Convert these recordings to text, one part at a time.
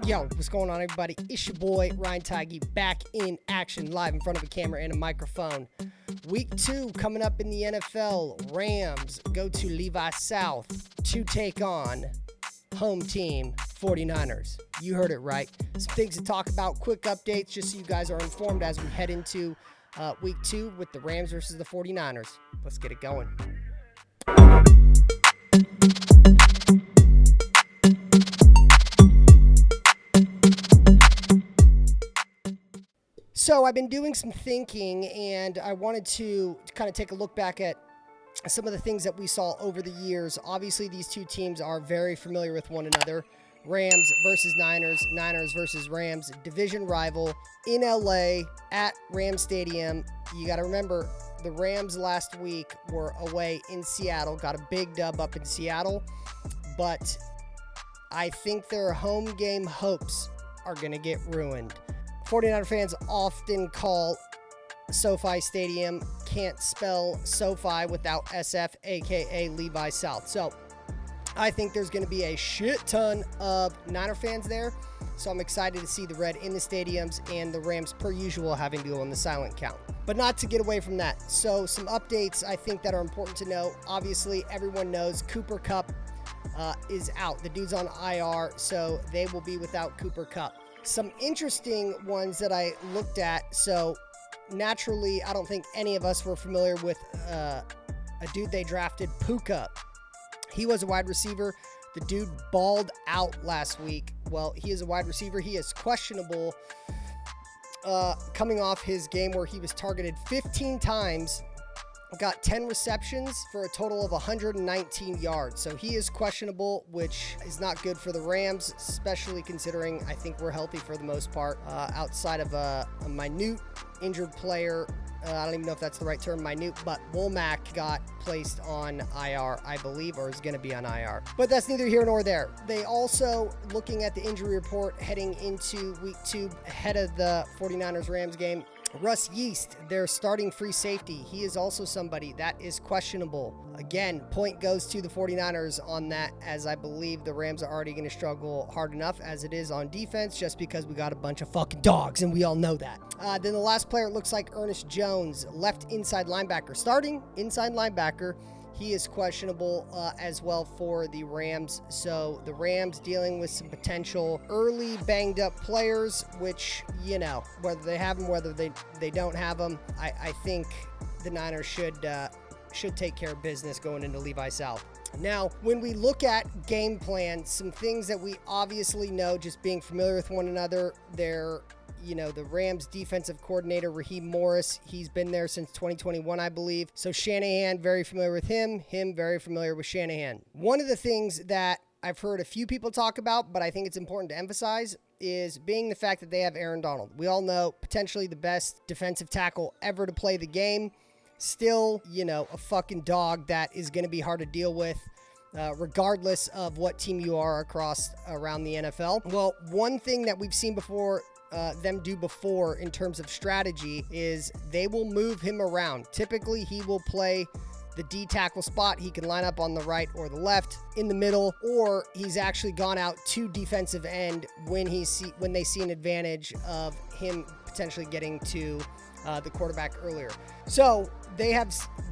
Yo, what's going on, everybody? It's your boy, Ryan Tigey, back in action, live in front of a camera and a microphone. Week 2 coming up in the NFL. Rams go to LEVI South to take on home team 49ers. You heard it right. Some things to talk about, quick updates, just so you guys are informed as we head into week 2 with the Rams versus the 49ers. Let's get it going. So I've been doing some thinking, and I wanted to kind of take a look back at some of the things that we saw over the years. Obviously, these two teams are very familiar with one another. Rams versus Niners, Niners versus Rams, division rival in LA at Ram Stadium. You got to remember, the Rams last week were away in Seattle, got a big dub up in Seattle, but I think their home game hopes are going to get ruined. 49er fans often call SoFi Stadium, can't spell SoFi without SF, aka Levi South. So I think there's going to be a shit ton of Niner fans there. So I'm excited to see the red in the stadiums and the Rams, per usual, having to go on the silent count. But not to get away from that. So some updates I think that are important to know. Obviously, everyone knows Cooper Kupp is out. The dude's on IR, so they will be without Cooper Kupp. Some interesting ones that I looked at. So naturally, I don't think any of us were familiar with a dude they drafted, Puka. He was a wide receiver. The dude balled out last week. Well, he is a wide receiver. He is questionable coming off his game where he was targeted 15 times, got 10 receptions for a total of 119 yards. So he is questionable, which is not good for the Rams, especially considering I think we're healthy for the most part, outside of a minute injured player. I don't even know if that's the right term, minute, but Womack got placed on IR, I believe, or is going to be on IR. But that's neither here nor there. They also, looking at the injury report heading into week 2 ahead of the 49ers-Rams game, Russ Yeast, their starting free safety, he is also somebody that is questionable. Again, point goes to the 49ers on that, as I believe the Rams are already going to struggle hard enough as it is on defense, just because we got a bunch of fucking dogs, and we all know that. Then the last player, it looks like Ernest Jones, left inside linebacker, starting inside linebacker. He is questionable as well for the Rams. So the Rams dealing with some potential early banged up players, which, you know, whether they have them, whether they don't have them, I think the Niners should take care of business going into Levi South. Now, when we look at game plan, some things that we obviously know, just being familiar with one another, the Rams defensive coordinator, Raheem Morris, he's been there since 2021, I believe. So Shanahan, very familiar with him very familiar with Shanahan. One of the things that I've heard a few people talk about, but I think it's important to emphasize, is being the fact that they have Aaron Donald. We all know potentially the best defensive tackle ever to play the game. Still, a fucking dog that is going to be hard to deal with, regardless of what team you are around the NFL. Well, one thing that we've seen them do before in terms of strategy is they will move him around. Typically, he will play the D tackle spot. He can line up on the right or the left, in the middle, or he's actually gone out to defensive end when they see an advantage of him potentially getting to the quarterback earlier. So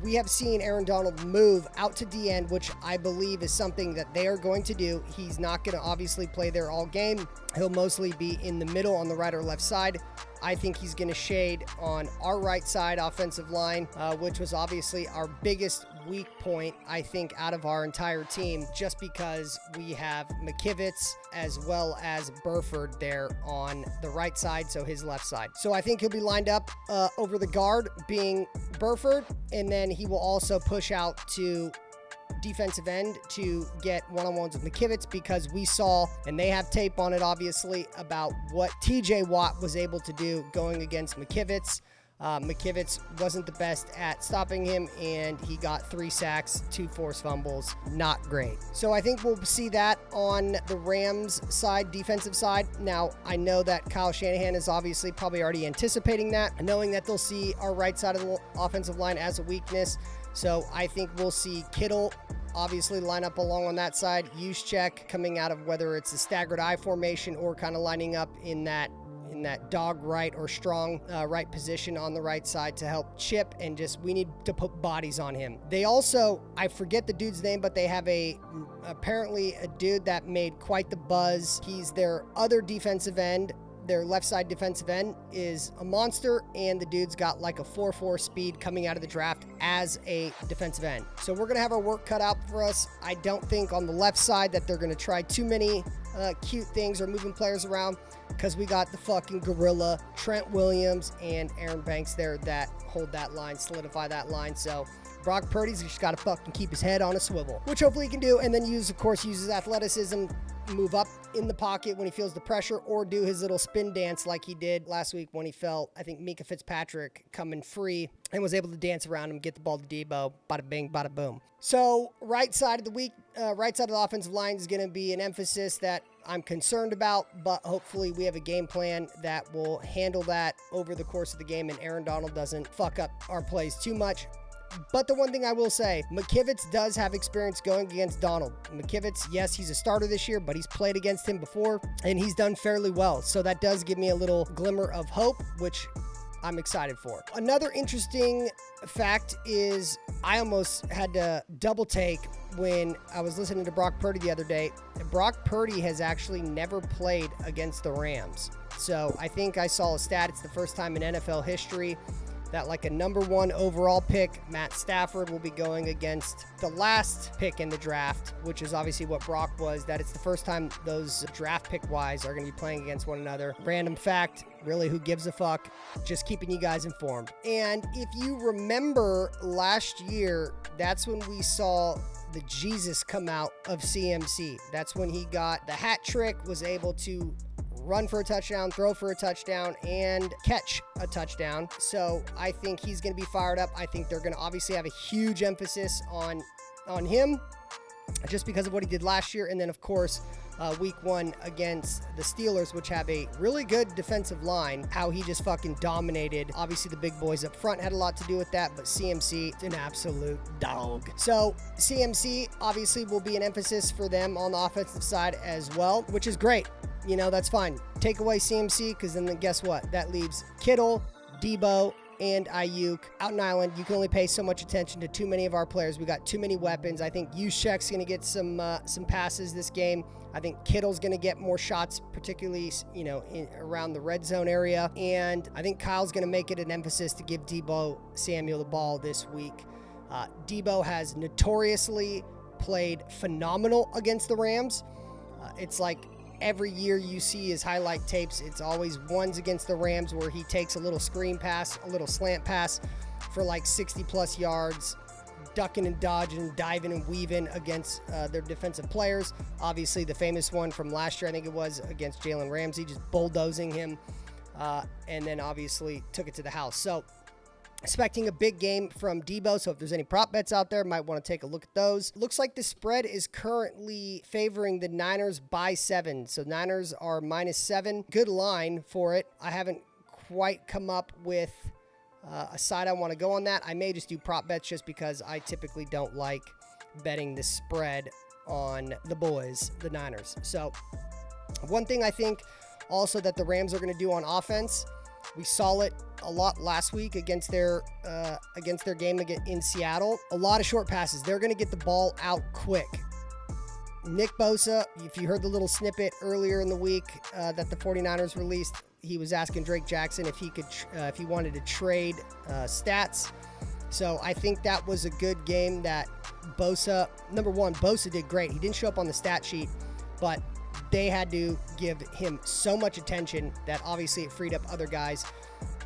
we have seen Aaron Donald move out to D end, which I believe is something that they are going to do. He's not going to obviously play there all game. He'll mostly be in the middle on the right or left side. I think he's going to shade on our right side offensive line, which was obviously our biggest weak point, I think, out of our entire team, just because we have McKivitz as well as Burford there on the right side, so his left side. So I think he'll be lined up over the guard being Burford, and then he will also push out to defensive end to get one-on-ones with McKivitz, because we saw, and they have tape on it obviously, about what TJ Watt was able to do going against McKivitz. McKivitz wasn't the best at stopping him, and he got 3 sacks, 2 forced fumbles. Not great. So I think we'll see that on the Rams side, defensive side. Now, I know that Kyle Shanahan is obviously probably already anticipating that, knowing that they'll see our right side of the offensive line as a weakness. So I think we'll see Kittle obviously line up along on that side. Juszczyk coming out of whether it's a staggered I formation or kind of lining up in that dog right or strong right position on the right side to help chip, and just we need to put bodies on him. They also, I forget the dude's name, but they have apparently a dude that made quite the buzz. He's their other defensive end. Their left side defensive end is a monster, and the dude's got like a 4.4 speed coming out of the draft as a defensive end. So we're going to have our work cut out for us. I don't think on the left side that they're going to try too many cute things or moving players around, because we got the fucking gorilla, Trent Williams and Aaron Banks there that hold that line, solidify that line. So Brock Purdy's just got to fucking keep his head on a swivel, which hopefully he can do, and then use his athleticism, move up in the pocket when he feels the pressure, or do his little spin dance like he did last week when he felt, I think, Mika Fitzpatrick coming free and was able to dance around him, get the ball to Debo, bada bing, bada boom. So right side of the offensive line is going to be an emphasis that I'm concerned about, but hopefully we have a game plan that will handle that over the course of the game and Aaron Donald doesn't fuck up our plays too much. But the one thing I will say, McKivitz does have experience going against Donald. McKivitz, yes, he's a starter this year, but he's played against him before, and he's done fairly well. So that does give me a little glimmer of hope, which I'm excited for. Another interesting fact is I almost had to double take when I was listening to Brock Purdy the other day. Brock Purdy has actually never played against the Rams. So I think I saw a stat, it's the first time in NFL history that like a number 1 overall pick, Matt Stafford, will be going against the last pick in the draft, which is obviously what Brock was, that it's the first time those draft pick wise are going to be playing against one another. Random fact, really, who gives a fuck? Just keeping you guys informed. And if you remember last year, that's when we saw the Jesus come out of CMC. That's when he got the hat trick, was able to run for a touchdown, throw for a touchdown, and catch a touchdown. So I think he's going to be fired up. I think they're going to obviously have a huge emphasis on him just because of what he did last year. And then, of course, week 1 against the Steelers, which have a really good defensive line, how he just fucking dominated. Obviously, the big boys up front had a lot to do with that, but CMC, an absolute dog. So CMC obviously will be an emphasis for them on the offensive side as well, which is great. You know, that's fine. Take away CMC, because then guess what? That leaves Kittle, Debo, and Ayuk out in Island. You can only pay so much attention to too many of our players. We got too many weapons. I think Juszczyk's going to get some passes this game. I think Kittle's going to get more shots, particularly, around the red zone area. And I think Kyle's going to make it an emphasis to give Debo Samuel the ball this week. Debo has notoriously played phenomenal against the Rams. It's like every year you see his highlight tapes, it's always ones against the Rams where he takes a little screen pass, a little slant pass for like 60 plus yards, ducking and dodging, diving and weaving against their defensive players. Obviously the famous one from last year, I think it was against Jalen Ramsey, just bulldozing him, and then obviously took it to the house. So expecting a big game from Debo, so if there's any prop bets out there, might want to take a look at those. Looks like the spread is currently favoring the Niners by 7. So Niners are -7. Good line for it. I haven't quite come up with a side I want to go on that. I may just do prop bets just because I typically don't like betting the spread on the boys, the Niners. So one thing I think also that the Rams are going to do on offense, we saw it a lot last week against their game in Seattle. A lot of short passes. They're going to get the ball out quick. Nick Bosa, if you heard the little snippet earlier in the week that the 49ers released, he was asking Drake Jackson if he wanted to trade stats. So I think that was a good game that Bosa, number one, Bosa did great. He didn't show up on the stat sheet, but they had to give him so much attention that obviously it freed up other guys.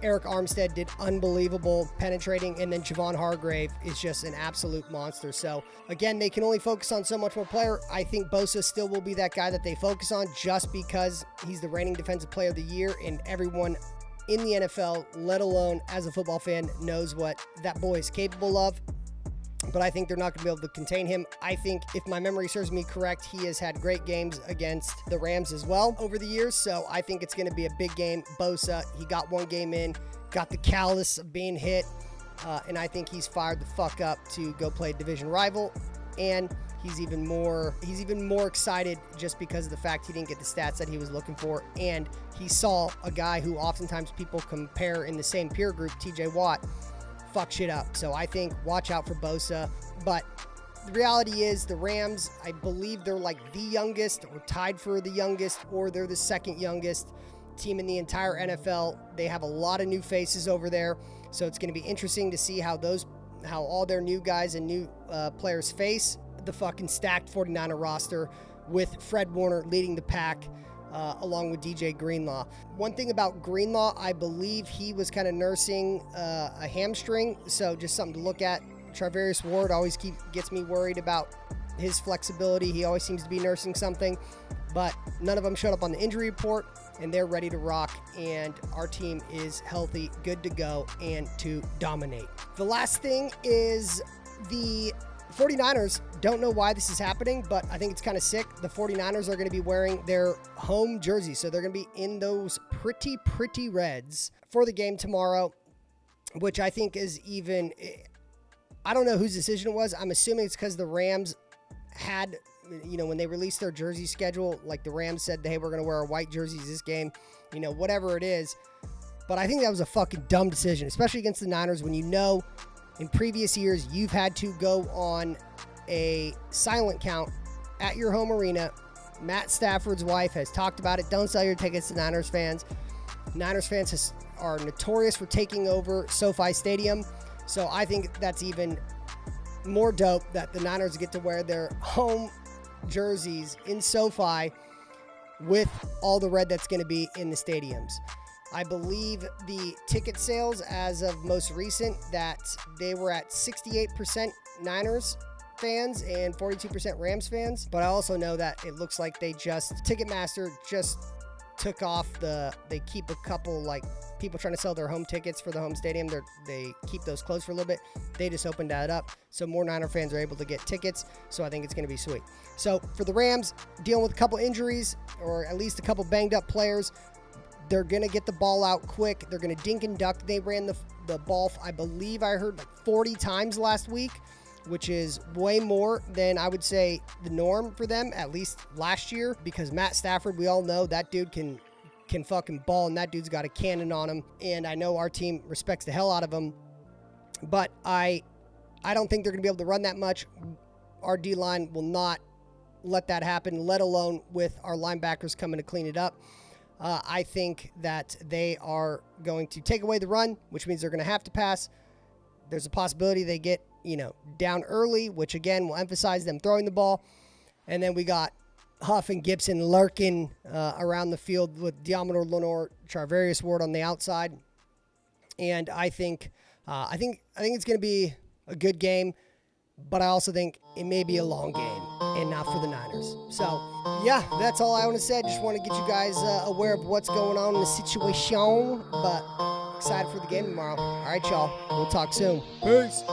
Eric Armstead did unbelievable penetrating, and then Javon Hargrave is just an absolute monster. So again, they can only focus on so much more player. I think Bosa still will be that guy that they focus on just because he's the reigning defensive player of the year, and everyone in the NFL, let alone as a football fan, knows what that boy is capable of. But I think they're not going to be able to contain him. I think, if my memory serves me correct, he has had great games against the Rams as well over the years. So I think it's going to be a big game. Bosa, he got one game in, got the callus of being hit, and I think he's fired the fuck up to go play a division rival. and he's even more excited just because of the fact he didn't get the stats that he was looking for, and he saw a guy who oftentimes people compare in the same peer group, TJ Watt, fuck shit up. So I think watch out for Bosa. But the reality is the Rams, I believe they're like the youngest or tied for the youngest, or they're the second youngest team in the entire NFL. They have a lot of new faces over there, so it's going to be interesting to see how all their new guys and new players face the fucking stacked 49er roster with Fred Warner leading the pack along with DJ Greenlaw. One thing about Greenlaw, I believe he was kind of nursing a hamstring, so just something to look at. Charvarius Ward always gets me worried about his flexibility. He always seems to be nursing something, but none of them showed up on the injury report, and they're ready to rock, and our team is healthy, good to go, and to dominate. The last thing is the 49ers. Don't know why this is happening, but I think it's kind of sick. The 49ers are going to be wearing their home jerseys, so they're going to be in those pretty reds for the game tomorrow, which I think is even... I don't know whose decision it was. I'm assuming it's because the Rams had, when they released their jersey schedule, like the Rams said, hey, we're going to wear our white jerseys this game, whatever it is. But I think that was a fucking dumb decision, especially against the Niners, when in previous years you've had to go on a silent count at your home arena. Matt Stafford's wife has talked about it. Don't sell your tickets to Niners fans. Niners fans are notorious for taking over SoFi Stadium. So I think that's even more dope that the Niners get to wear their home jerseys in SoFi with all the red that's going to be in the stadiums. I believe the ticket sales as of most recent, that they were at 68% Niners fans and 42% Rams fans. But I also know that it looks like Ticketmaster just took off they keep a couple like people trying to sell their home tickets for the home stadium. They keep those closed for a little bit. They just opened that up, so more Niner fans are able to get tickets. So I think it's going to be sweet. So for the Rams, dealing with a couple injuries, or at least a couple banged up players, they're going to get the ball out quick. They're going to dink and duck. They ran the ball, I believe I heard, like 40 times last week, which is way more than I would say the norm for them, at least last year, because Matt Stafford, we all know that dude can fucking ball, and that dude's got a cannon on him, and I know our team respects the hell out of him, but I don't think they're going to be able to run that much. Our D-line will not let that happen, let alone with our linebackers coming to clean it up. I think that they are going to take away the run, which means they're going to have to pass. There's a possibility they get, down early, which again will emphasize them throwing the ball. And then we got Huff and Gibson lurking around the field with Diamador Lenore, Charvarius Ward on the outside. And I think it's going to be a good game, but I also think it may be a long game and not for the Niners. So, yeah, that's all I want to say. Just want to get you guys aware of what's going on in the situation, but excited for the game tomorrow. All right, y'all. We'll talk soon. Peace.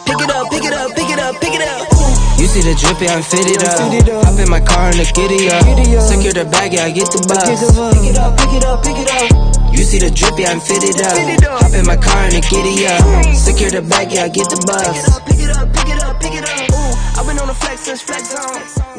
Pick it up, pick it up, pick it up, pick it up. You see the drippy, I'm fitted up. Hop in my car and the giddy up. Secure the bag, yeah, I get the bus. Pick it up, pick it up, pick it up. You see the drippy, I'm fitted up. Hop in my car and the giddy up. Secure the bag, yeah, I get the bus. Pick it up, pick it up, pick it up, pick it up. I've been on the flex since flex on.